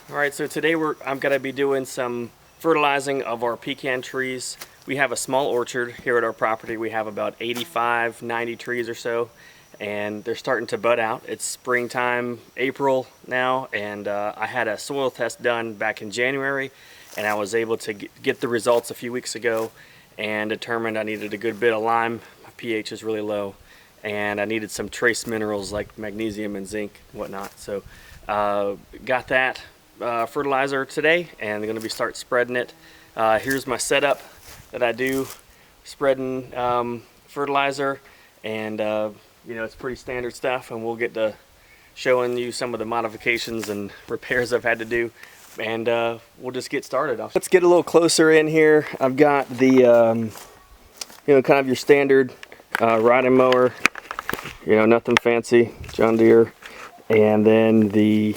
Alright, so today I'm going to be doing some fertilizing of our pecan trees. We have a small orchard here at our property. We have about 85, 90 trees or so, and they're starting to bud out. It's springtime, April now, and I had a soil test done back in January, and I was able to get the results a few weeks ago and determined I needed a good bit of lime. My pH is really low, and I needed some trace minerals like magnesium and zinc and whatnot. So got that fertilizer today, and I'm going to be start spreading it. Here's my setup that I do spreading fertilizer, and you know, it's pretty standard stuff, and we'll get to showing you some of the modifications and repairs I've had to do, and we'll just get started. Let's get a little closer in here. I've got the you know, kind of your standard riding mower, you know, nothing fancy, John Deere, and then the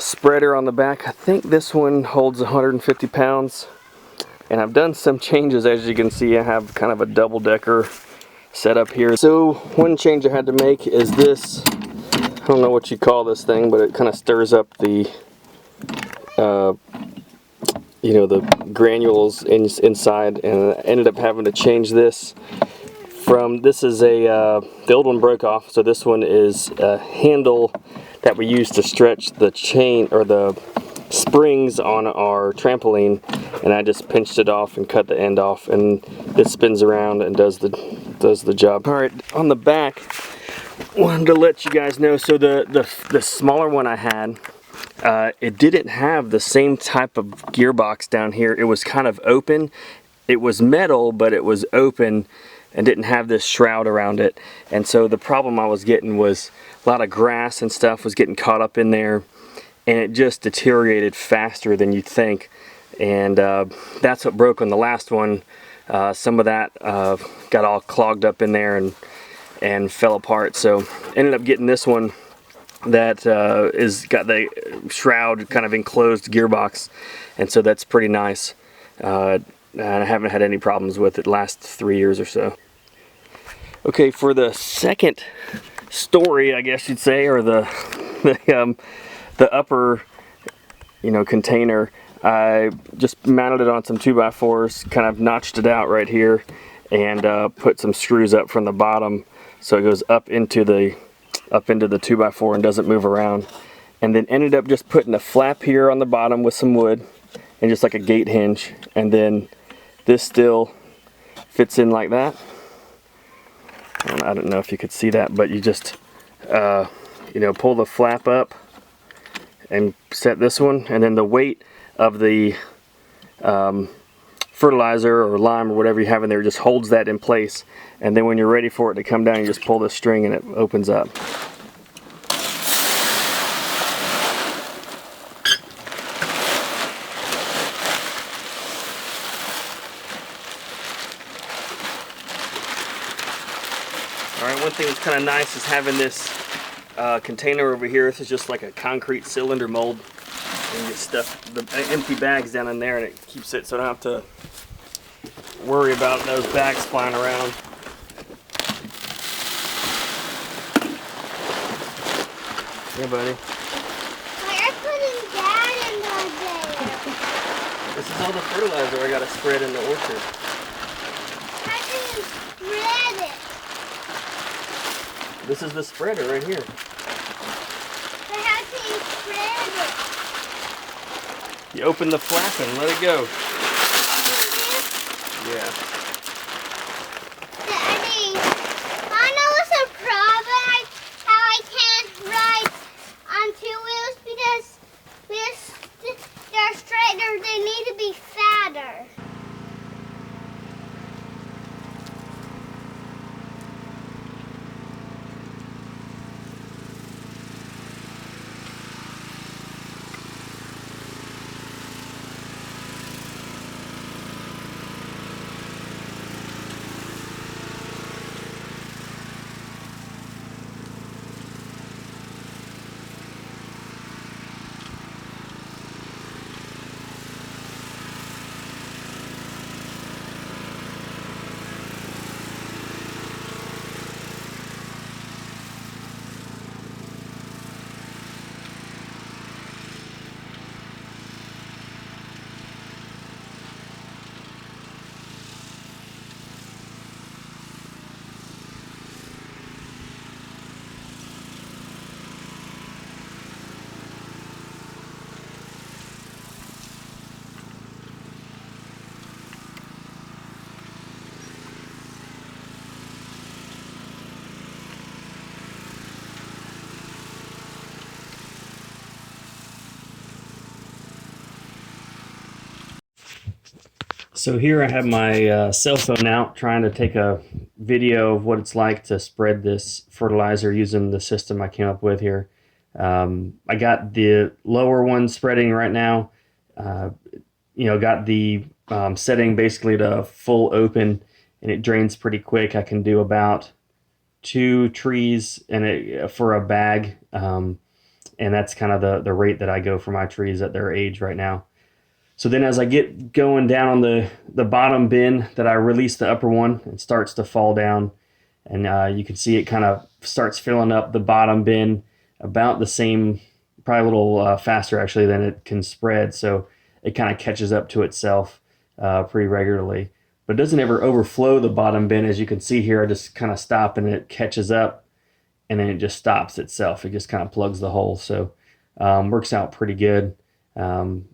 spreader on the back. I think this one holds 150 pounds, and I've done some changes. As you can see, I have kind of a double-decker setup here. So one change I had to make is this, I don't know what you call this thing, but it kind of stirs up the you know, the granules inside, and I ended up having to change this from, this is a the old one broke off, so this one is a handle that we use to stretch the chain or the springs on our trampoline, and I just pinched it off and cut the end off, and this spins around and does the job. All right, on the back, wanted to let you guys know, so the smaller one I had, it didn't have the same type of gearbox down here. It was kind of open. It was metal, but it was open and didn't have this shroud around it. And so the problem I was getting was a lot of grass and stuff was getting caught up in there, and it just deteriorated faster than you'd think. And that's what broke on the last one. Some of that got all clogged up in there and fell apart. So ended up getting this one that is got the shroud kind of enclosed gearbox, and so that's pretty nice. And I haven't had any problems with it the last 3 years or so. Okay, for the second story, I guess you'd say, or the upper, you know, container, I just mounted it on some 2x4s, kind of notched it out right here, and put some screws up from the bottom so it goes up into the 2x4 and doesn't move around. And then ended up just putting a flap here on the bottom with some wood and just like a gate hinge, and then this still fits in like that. I don't know if you could see that, but you just you know, pull the flap up and set this one, and then the weight of the fertilizer or lime or whatever you have in there just holds that in place, and then when you're ready for it to come down, you just pull the string and it opens up. Alright, one thing that's kind of nice is having this container over here. This is just like a concrete cylinder mold, and you stuff the empty bags down in there, and it keeps it so I don't have to worry about those bags flying around. Yeah, buddy. You're putting that in there. This is all the fertilizer I got to spread in the orchard. How do you spread it? This is the spreader right here. But how do you spread it? You open the flap and let it go. Yeah. I mean, I know it's a problem how I can't ride on 2 wheels because they're straighter. They need to be fatter. So here I have my cell phone out trying to take a video of what it's like to spread this fertilizer using the system I came up with here. I got the lower one spreading right now. Got the setting basically to full open, and it drains pretty quick. I can do about 2 trees for a bag, and that's kind of the rate that I go for my trees at their age right now. So then as I get going down on the bottom bin, that I release the upper one, it starts to fall down. And you can see it kind of starts filling up the bottom bin about the same, probably a little faster actually than it can spread. So it kind of catches up to itself pretty regularly. But it doesn't ever overflow the bottom bin. As you can see here, I just kind of stop and it catches up, and then it just stops itself. It just kind of plugs the hole. So works out pretty good.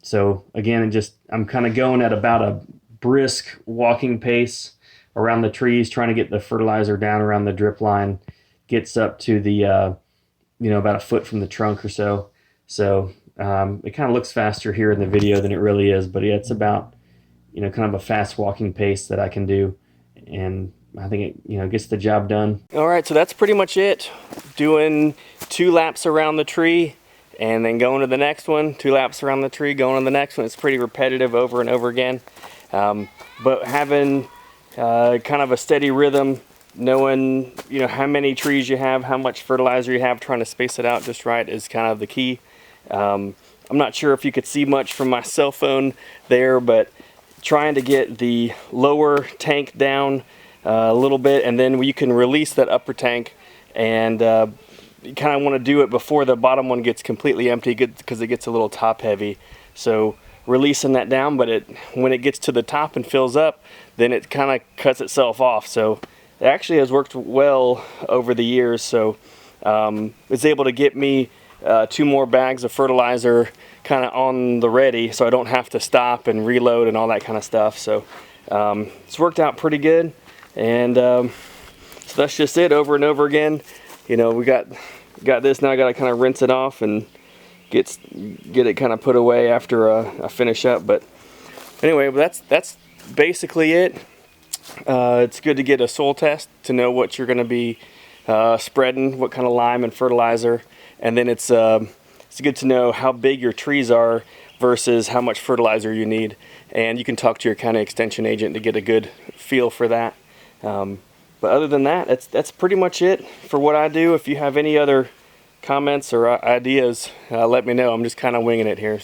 So again, I'm kind of going at about a brisk walking pace around the trees, trying to get the fertilizer down around the drip line. Gets up to the, about a foot from the trunk or so. So it kind of looks faster here in the video than it really is, but yeah, it's about, kind of a fast walking pace that I can do. And I think it, gets the job done. All right, so that's pretty much it. Doing 2 laps around the tree, and then going to the next one, 2 laps around the tree, going to the next one. It's pretty repetitive over and over again. But having kind of a steady rhythm, knowing how many trees you have, how much fertilizer you have, trying to space it out just right is kind of the key. I'm not sure if you could see much from my cell phone there, but trying to get the lower tank down a little bit, and then you can release that upper tank, and you kind of want to do it before the bottom one gets completely empty, because it gets a little top heavy. So releasing that down, but when it gets to the top and fills up, then it kind of cuts itself off. So it actually has worked well over the years. So it's able to get me 2 more bags of fertilizer kind of on the ready, so I don't have to stop and reload and all that kind of stuff. So it's worked out pretty good, and so that's just it over and over again. We got this now. I got to kind of rinse it off and get it kind of put away after I finish up. But anyway, that's basically it. It's good to get a soil test to know what you're going to be spreading, what kind of lime and fertilizer, and then it's good to know how big your trees are versus how much fertilizer you need. And you can talk to your county extension agent to get a good feel for that. But other than that, that's pretty much it for what I do. If you have any other comments or ideas, let me know. I'm just kind of winging it here.